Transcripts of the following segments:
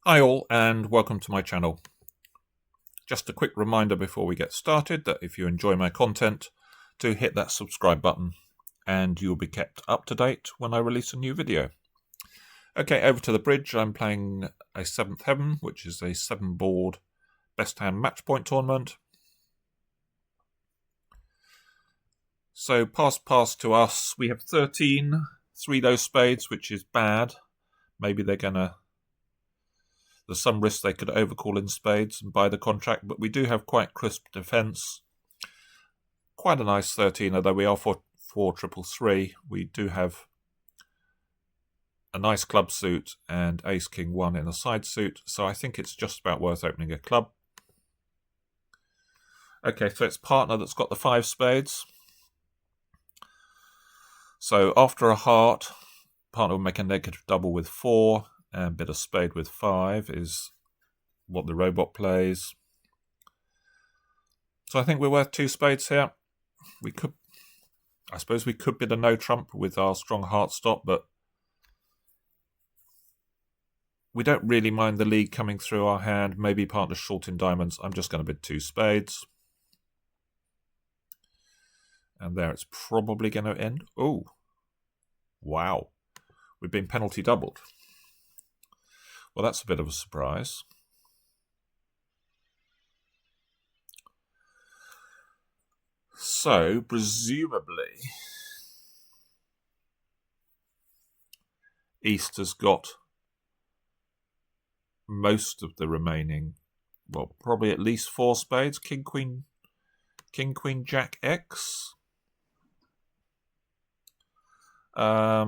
Hi all and welcome to my channel. Just a quick reminder before we get started that if you enjoy my content, to hit that subscribe button and you'll be kept up to date when I release a new video. Okay, over to the bridge. I'm playing a 7th Heaven, which is a 7-board best hand Matchpoint tournament. So pass to us. We have 13, 3 low spades, which is bad. Maybe they're gonna... There's some risk they could overcall in spades and buy the contract, but we do have quite crisp defence. Quite a nice 13, although we are 4-3-3. We do have a nice club suit and ace-king-1 in a side suit, so I think it's just about worth opening a club. Okay, so it's partner that's got the 5 spades. So after a heart, partner will make a negative double with 4. And bit of spade with 5 is what the robot plays. So I think we're worth 2 spades here. I suppose we could bid a no trump with our strong heart stop, but we don't really mind the lead coming through our hand. Maybe partner's short in diamonds. I'm just going to bid 2 spades. And there it's probably going to end. Oh, wow. We've been penalty doubled. Well, that's a bit of a surprise. So, presumably, East has got most of the remaining, well, probably at least 4 spades. King, Queen, Jack, X. I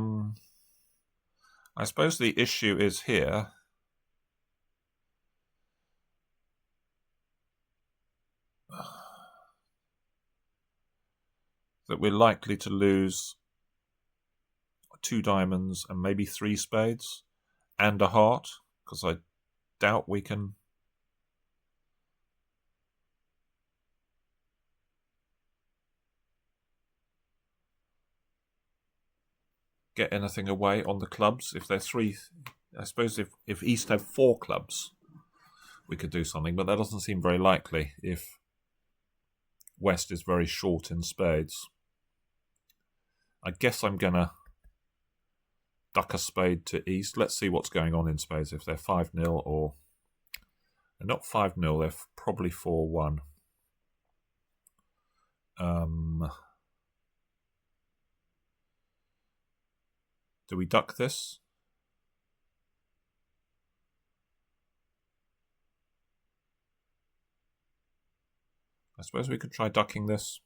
suppose the issue is here. That we're likely to lose 2 diamonds and maybe 3 spades and a heart, because I doubt we can get anything away on the clubs. If they're 3, I suppose if East have 4 clubs, we could do something, but that doesn't seem very likely if West is very short in spades. I guess I'm going to duck a spade to East. Let's see what's going on in spades. If they're 5-0 or... They're not 5-0, they're probably 4-1. Do we duck this? I suppose we could try ducking this.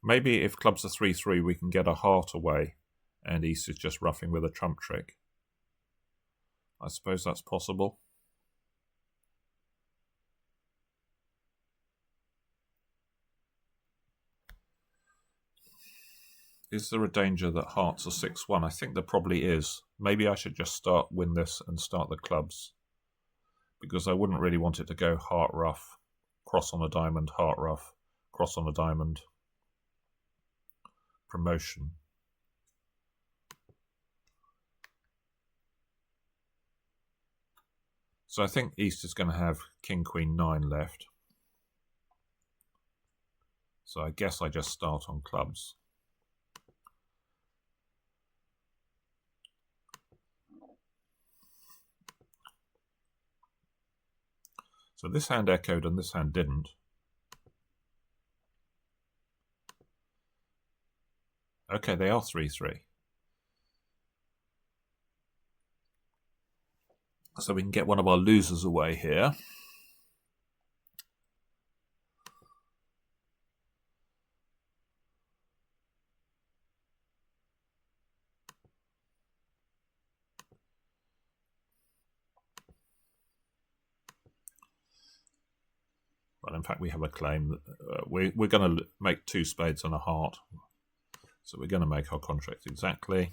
Maybe if clubs are 3-3, we can get a heart away, and East is just roughing with a trump trick. I suppose that's possible. Is there a danger that hearts are 6-1? I think there probably is. Maybe I should just win this and start the clubs, because I wouldn't really want it to go heart rough, cross on a diamond, heart rough, cross on a diamond, promotion. So I think East is going to have King, Queen, 9 left. So I guess I just start on clubs. So this hand echoed and this hand didn't. Okay, they are 3-3. So we can get one of our losers away here. Well, in fact, we have a claim that we're going to make 2 spades and a heart. So we're going to make our contract exactly.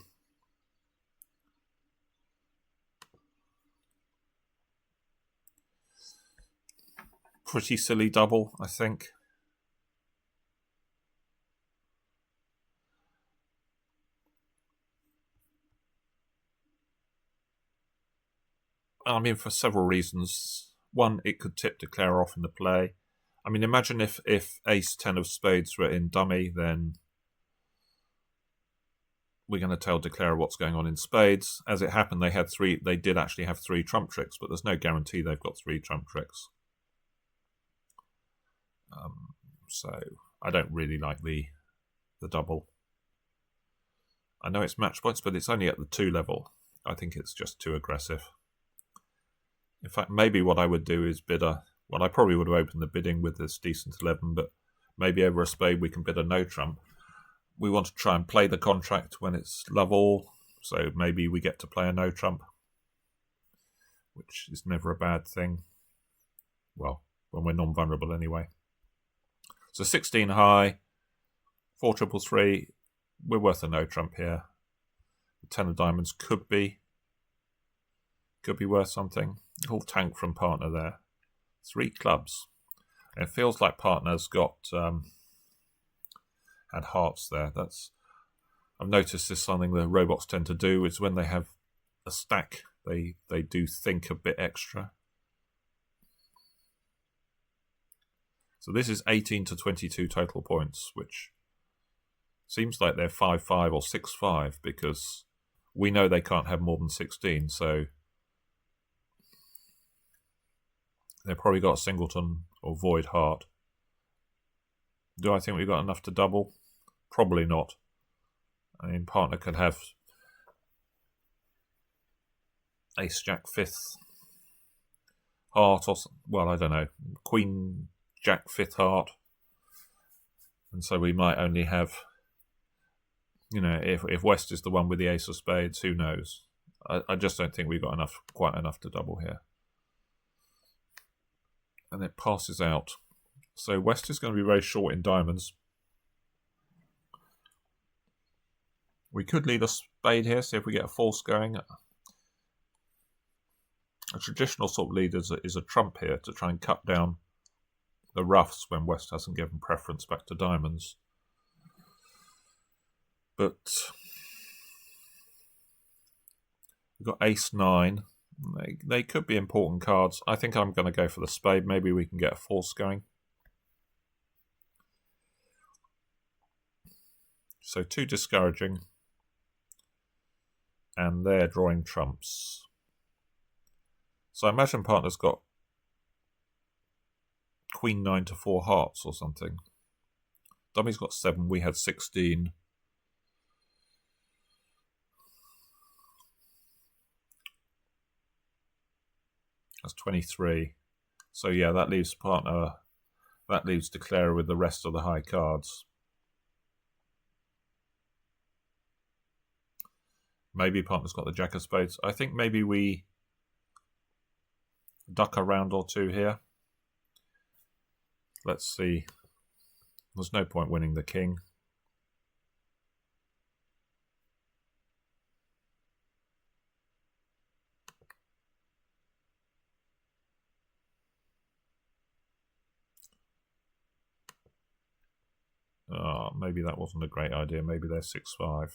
Pretty silly double, I think. I mean, for several reasons. One, it could tip declare off in the play. I mean, imagine if ace 10 of spades were in dummy, then we're going to tell declare what's going on in spades. As it happened, they did actually have 3 trump tricks, but there's no guarantee they've got 3 trump tricks. So I don't really like the double. I know it's match points, but it's only at the 2 level. I think it's just too aggressive. In fact, maybe what I would do is bid well, I probably would have opened the bidding with this decent 11, but maybe over a spade we can bid a no trump. We want to try and play the contract when it's love all, so maybe we get to play a no trump, which is never a bad thing. Well, when we're non-vulnerable anyway. So 16 high, 4 triple 3. We're worth a no trump here. The 10 of diamonds could be worth something. Whole tank from partner there. 3 clubs. And it feels like partner's got had hearts there. I've noticed this is something the robots tend to do, is when they have a stack, they do think a bit extra. So this is 18 to 22 total points, which seems like they're 5-5 or 6-5, because we know they can't have more than 16, so they've probably got a singleton or void heart. Do I think we've got enough to double? Probably not. I mean, partner could have ace jack 5th heart, or, well, I don't know, queen jack 5th heart, and so we might only have, you know, if West is the one with the ace of spades, who knows? I just don't think we've got quite enough to double here. And it passes out. So West is going to be very short in diamonds. We could lead a spade here, see if we get a false going. A traditional sort of lead is a trump here to try and cut down the roughs when West hasn't given preference back to diamonds. But we've got ace 9. They could be important cards. I think I'm going to go for the spade. Maybe we can get a false going. So 2 discouraging. And they're drawing trumps. So I imagine partner's got queen 9 to 4 hearts or something. Dummy's got 7. We had 16. That's 23. So yeah, that leaves partner. That leaves declarer with the rest of the high cards. Maybe partner's got the jack of spades. I think maybe we duck a round or 2 here. Let's see. There's no point winning the king. Oh, maybe that wasn't a great idea. Maybe they're 6-5.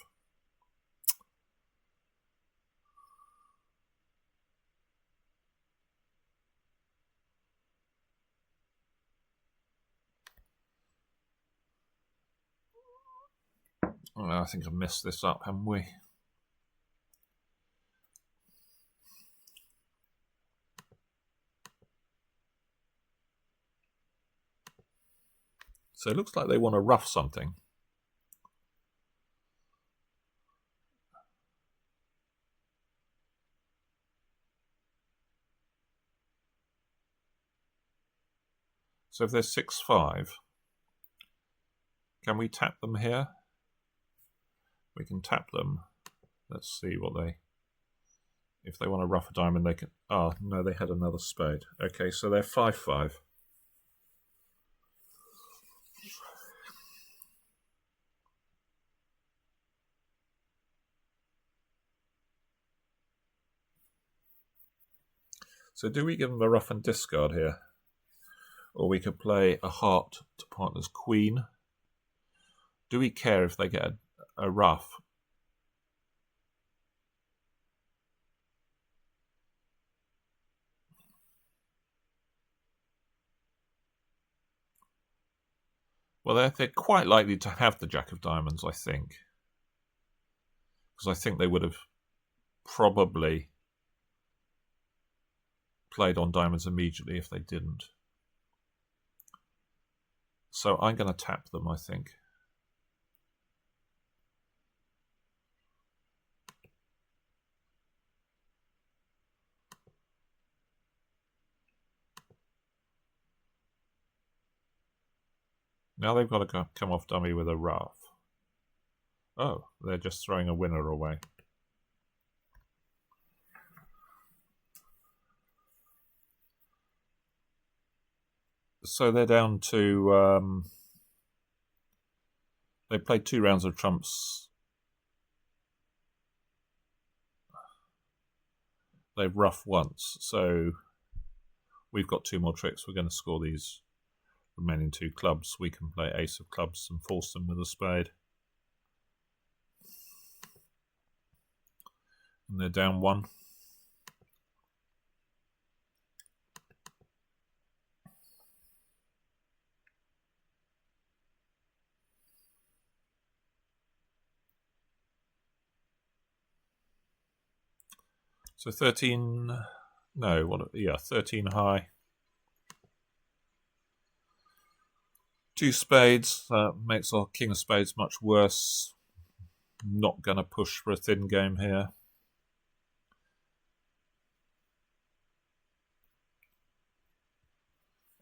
Oh, I think I've messed this up, haven't we? So it looks like they want to rough something. So if they're 6-5, can we tap them here? We can tap them. Let's see what they... If they want to rough a diamond, they can... Oh, no, they had another spade. Okay, so they're 5-5. So do we give them a rough and discard here? Or we could play a heart to partner's queen. Do we care if they get a rough? Well, they're quite likely to have the Jack of Diamonds, I think. Because I think they would have probably played on diamonds immediately if they didn't. So I'm going to tap them, I think. Now they've got to come off dummy with a ruff. Oh, they're just throwing a winner away. So they're down to... they played 2 rounds of trumps. They've ruffed once, so we've got 2 more tricks. We're going to score these remaining 2 clubs. We can play ace of clubs and force them with a spade. And they're down 1. So 13, no, what? Yeah, 13 high. 2 spades, makes our king of spades much worse. Not going to push for a thin game here.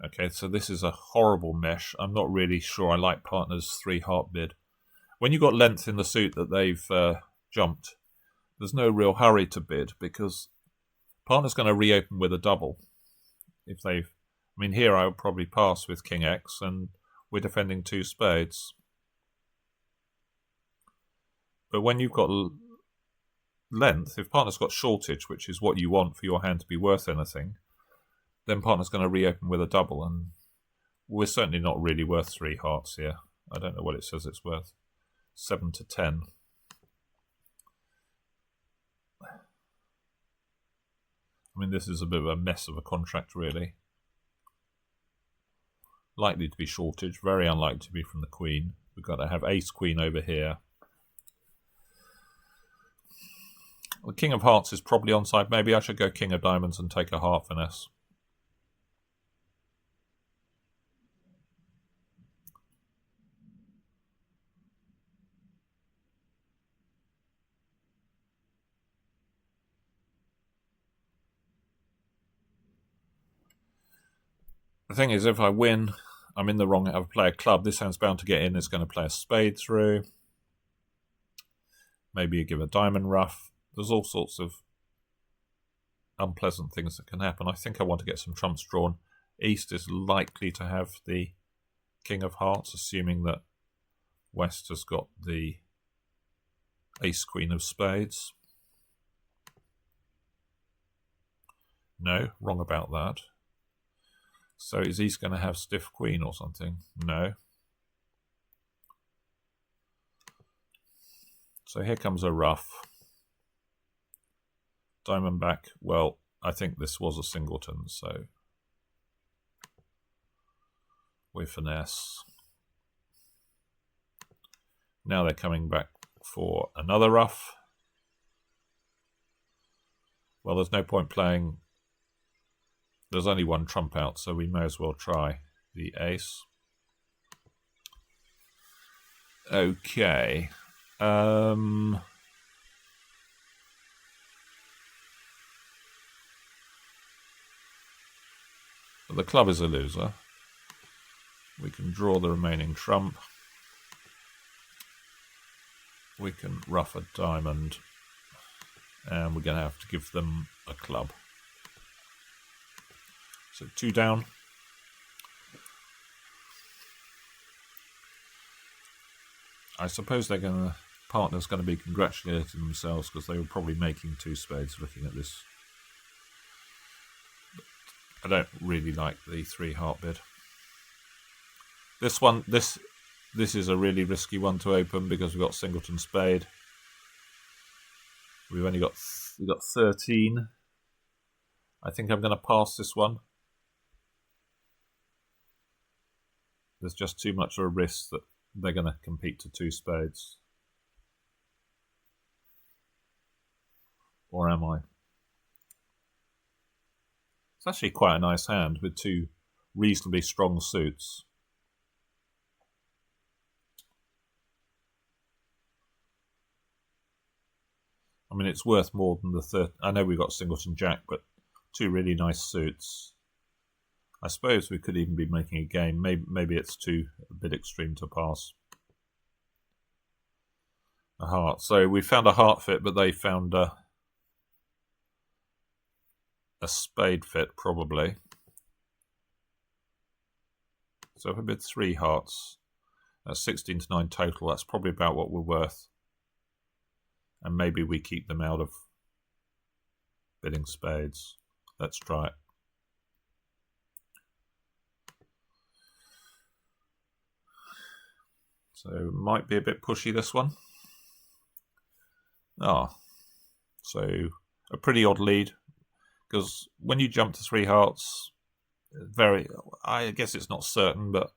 Okay, so this is a horrible mesh. I'm not really sure I like partner's 3 heart bid. When you've got length in the suit that they've jumped, there's no real hurry to bid because partner's going to reopen with a double. If they've, I mean, here I would probably pass with King X, and we're defending 2 spades. But when you've got length, if partner's got shortage, which is what you want for your hand to be worth anything, then partner's going to reopen with a double, and we're certainly not really worth 3 hearts here. I don't know what it says it's worth. 7 to 10. I mean, this is a bit of a mess of a contract, really. Likely to be shortage, very unlikely to be from the queen. We've got to have ace-queen over here. The king of hearts is probably onside. Maybe I should go king of diamonds and take a heart finesse. The thing is, if I win, I'm in the wrong. I play a club. This hand's bound to get in. It's going to play a spade through. Maybe you give a diamond ruff. There's all sorts of unpleasant things that can happen. I think I want to get some trumps drawn. East is likely to have the king of hearts, assuming that West has got the ace-queen of spades. No, wrong about that. So is East going to have stiff queen or something? No. So here comes a ruff. Diamond back. Well, I think this was a singleton, so we finesse. Now they're coming back for another ruff. Well, there's no point playing. There's only 1 trump out, so we may as well try the ace. Okay. The club is a loser. We can draw the remaining trump. We can ruff a diamond. And we're going to have to give them a club. So 2 down. I suppose they're going to... Partner's going to be congratulating themselves because they were probably making 2 spades looking at this. I don't really like the 3 heart bid. This one, this is a really risky one to open because we've got singleton spade. We've only got 13. I think I'm going to pass this one. There's just too much of a risk that they're going to compete to 2 spades. Or am I? It's actually quite a nice hand with 2 reasonably strong suits. I mean, it's worth more than the third. I know we've got singleton jack, but 2 really nice suits. I suppose we could even be making a game. Maybe it's too a bit extreme to pass. A heart. So we found a heart fit, but they found a spade fit, probably. So if we bid 3 hearts, that's 16 to 9 total. That's probably about what we're worth. And maybe we keep them out of bidding spades. Let's try it. So might be a bit pushy, this one. So a pretty odd lead, because when you jump to 3 hearts, I guess it's not certain, but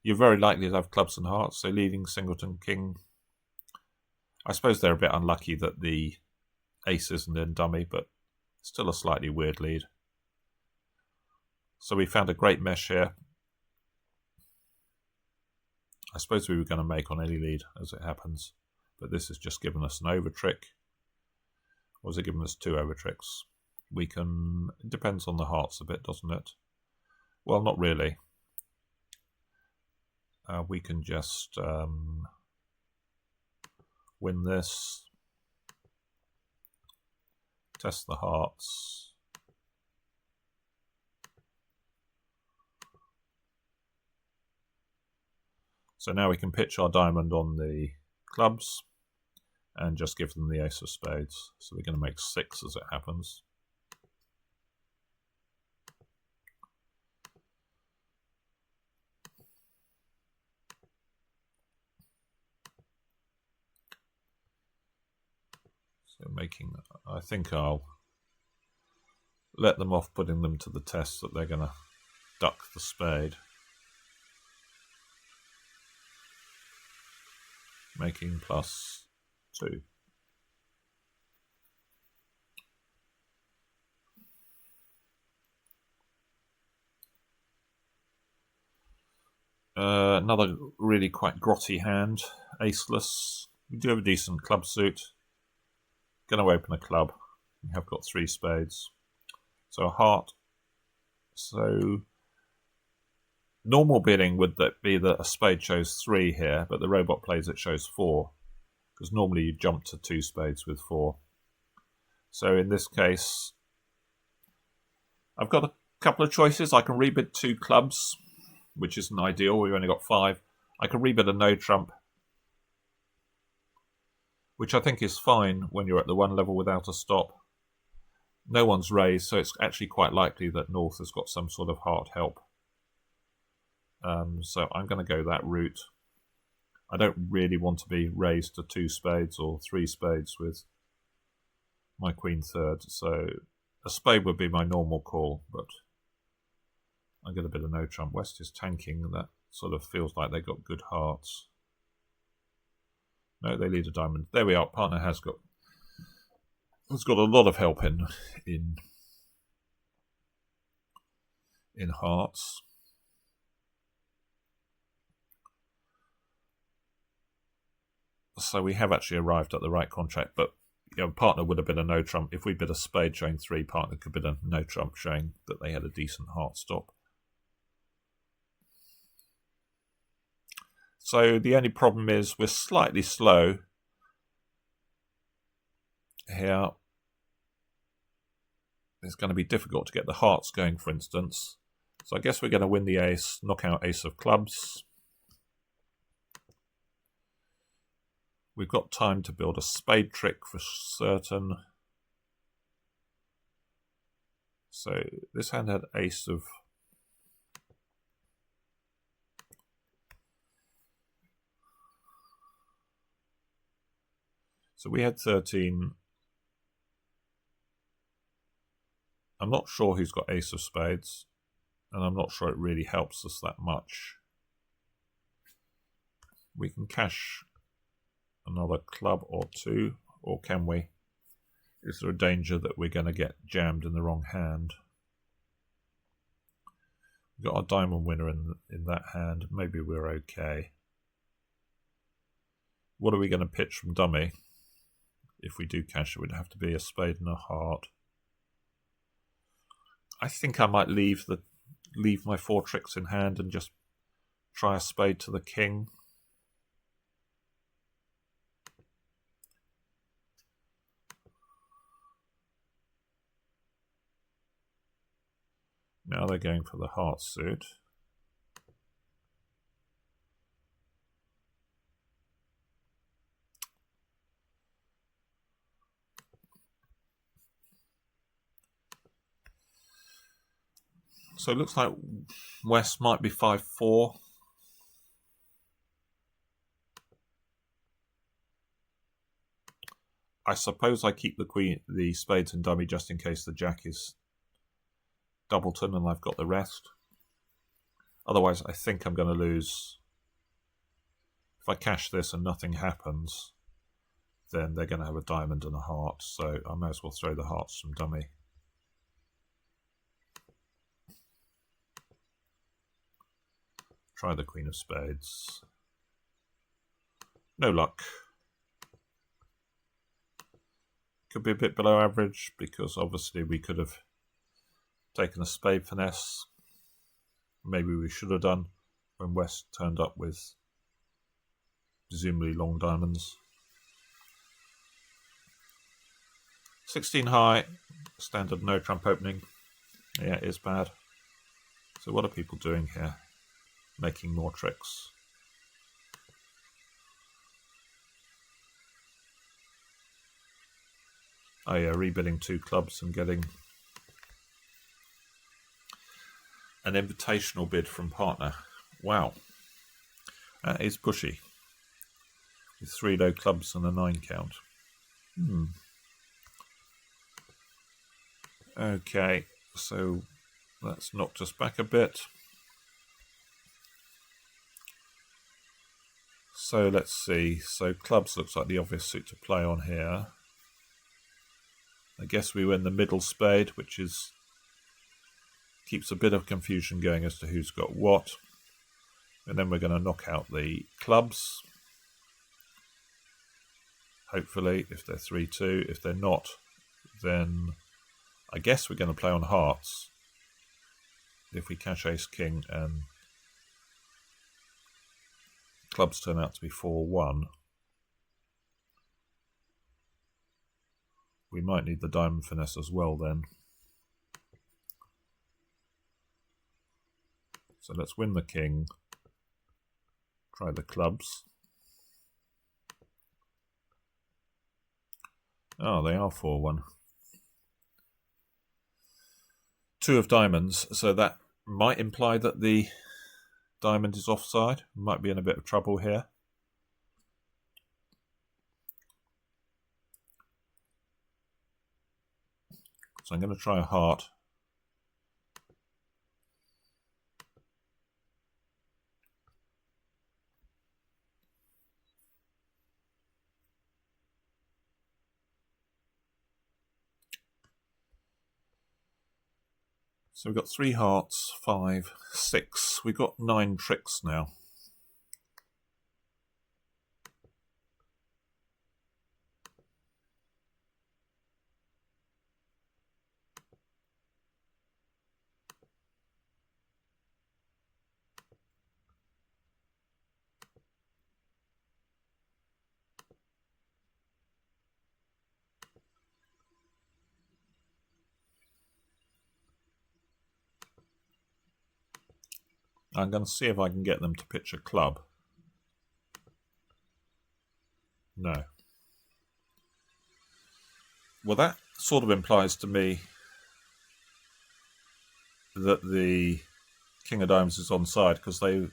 you're very likely to have clubs and hearts. So leading singleton king, I suppose they're a bit unlucky that the ace isn't in dummy, but still a slightly weird lead. So we found a great mesh here. I suppose we were going to make on any lead, as it happens, but this has just given us an over trick. Or has it given us 2 over tricks? We can... It depends on the hearts a bit, doesn't it? Well, not really. We can just win this. Test the hearts. So now we can pitch our diamond on the clubs and just give them the ace of spades. So we're going to make 6 as it happens. So I think I'll let them off putting them to the test that they're going to duck the spade. Making +2. Another really quite grotty hand, aceless. We do have a decent club suit. Going to open a club. We have got 3 spades. So a heart. So normal bidding would be that a spade shows 3 here, but the robot plays it shows 4. Because normally you jump to 2 spades with 4. So in this case, I've got a couple of choices. I can rebid 2 clubs, which isn't ideal. We've only got 5. I can rebid a no trump, which I think is fine when you're at the 1 level without a stop. No one's raised, so it's actually quite likely that North has got some sort of heart help. So I'm going to go that route. I don't really want to be raised to 2 spades or 3 spades with my queen third, so a spade would be my normal call, but I get a bit of no trump. West is tanking, and that sort of feels like they got good hearts. No, they lead a diamond. There we are. Partner has got a lot of help in hearts. So we have actually arrived at the right contract, but partner would have been a no trump. If we bid a spade showing 3, partner could bid a no trump showing that they had a decent heart stop. So the only problem is we're slightly slow here. It's going to be difficult to get the hearts going, for instance. So I guess we're going to win the ace, knock out ace of clubs. We've got time to build a spade trick for certain. So this hand had ace of... So we had 13. I'm not sure who's got ace of spades, and I'm not sure it really helps us that much. We can cash another club or two, or can we? Is there a danger that we're going to get jammed in the wrong hand? We've got our diamond winner in that hand. Maybe we're okay. What are we going to pitch from dummy? If we do cash, it would have to be a spade and a heart. I think I might leave my 4 tricks in hand and just try a spade to the king. Now they're going for the heart suit. So it looks like West might be 5-4. I suppose I keep the spades and dummy just in case the jack is doubleton and I've got the rest. Otherwise, I think I'm going to lose. If I cash this and nothing happens, then they're going to have a diamond and a heart. So I may as well throw the hearts from dummy. Try the queen of spades. No luck. Could be a bit below average because obviously we could have taken a spade finesse. Maybe we should have done when West turned up with presumably long diamonds. 16 high, standard no trump opening. Yeah, it is bad. So what are people doing here? Making more tricks. Oh yeah, rebidding 2 clubs and getting an invitational bid from partner. Wow, that is pushy. With 3 low clubs and a 9 count. Okay, so that's knocked us back a bit. So let's see. So clubs looks like the obvious suit to play on here. I guess we win the middle spade, which is keeps a bit of confusion going as to who's got what. And then we're going to knock out the clubs. Hopefully, if they're 3-2. If they're not, then I guess we're going to play on hearts. If we cash ace king and clubs turn out to be 4-1, we might need the diamond finesse as well then. So let's win the king, try the clubs. Oh, they are 4-1. 2 of diamonds, so that might imply that the diamond is offside. Might be in a bit of trouble here. So I'm going to try a heart. So we've got 3 hearts, 5, 6. We've got 9 tricks now. I'm going to see if I can get them to pitch a club. No. Well, that sort of implies to me that the king of diamonds is onside because they,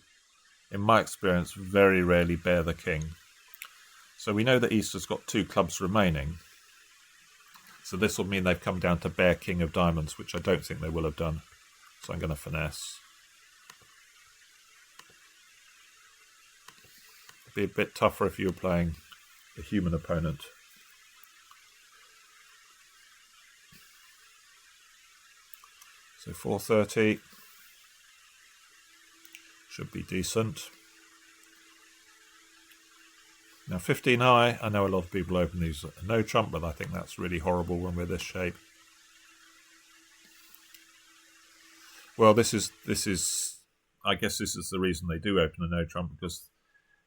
in my experience, very rarely bear the king. So we know that East has got 2 clubs remaining. So this will mean they've come down to bare king of diamonds, which I don't think they will have done. So I'm going to finesse. Be a bit tougher if you were playing a human opponent. So 430 should be decent. Now 15 high, I know a lot of people open these at no trump, but I think that's really horrible when we're this shape. Well, this is I guess this is the reason they do open a no trump, because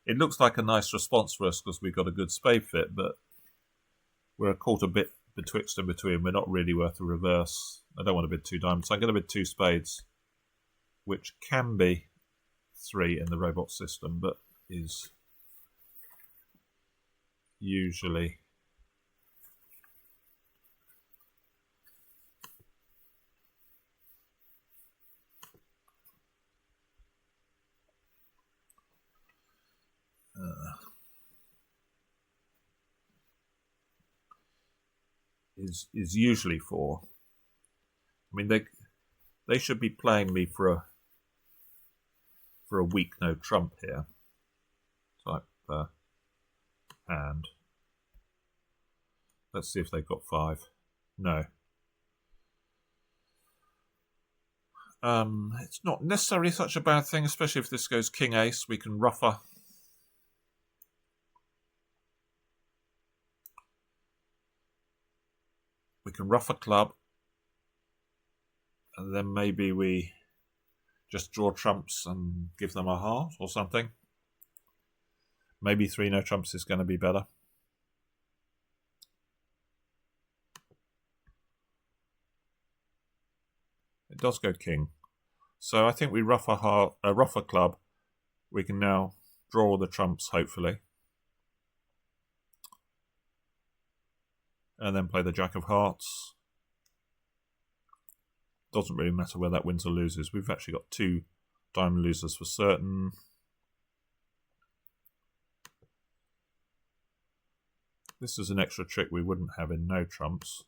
it looks like a nice response for us because we've got a good spade fit, but we're caught a bit betwixt and between. We're not really worth a reverse. I don't want to bid 2 diamonds. I'm going to bid 2 spades, which can be 3 in the robot system, but is usually is usually 4. I mean, they should be playing me for a weak no trump here type hand. Let's see if they've got 5. No. It's not necessarily such a bad thing, especially if this goes king ace. We can rougher. We can rough a club, and then maybe we just draw trumps and give them a heart or something. Maybe 3 no trumps is going to be better. It does go king. So I think we rough a club. We can now draw all the trumps, hopefully. And then play the jack of hearts. Doesn't really matter where that wins or loses. We've actually got 2 diamond losers for certain. This is an extra trick we wouldn't have in no trumps.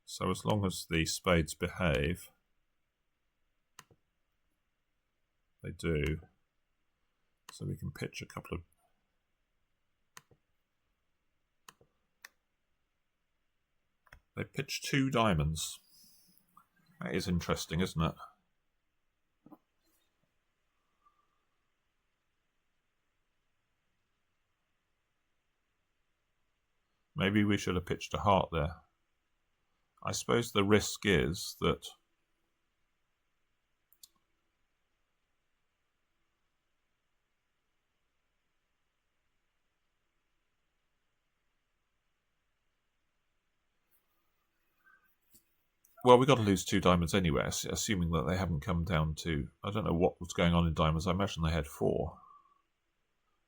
So as long as the spades behave, they do. So we can pitch a couple of... They pitched 2 diamonds. That is interesting, isn't it? Maybe we should have pitched a heart there. I suppose the risk is that well, we've got to lose 2 diamonds anyway, assuming that they haven't come down to... I don't know what was going on in diamonds. I imagine they had 4.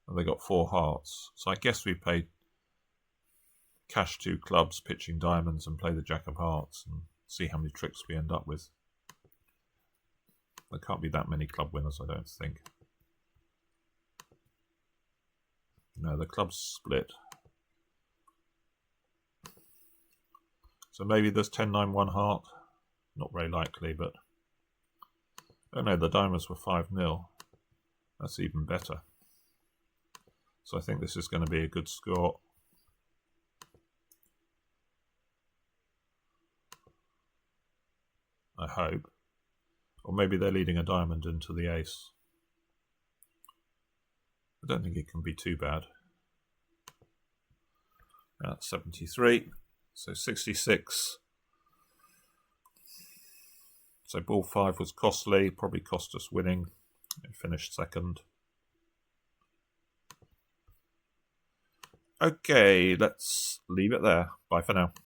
And they got 4 hearts. So I guess we played cash 2 clubs, pitching diamonds, and play the jack of hearts and see how many tricks we end up with. There can't be that many club winners, I don't think. No, the clubs split. So maybe there's 10-9-1 heart. Not very likely, but... Oh no, the diamonds were 5-0. That's even better. So I think this is going to be a good score. I hope. Or maybe they're leading a diamond into the ace. I don't think it can be too bad. That's 73. So 66. So ball 5 was costly, probably cost us winning. It finished second. Okay, let's leave it there. Bye for now.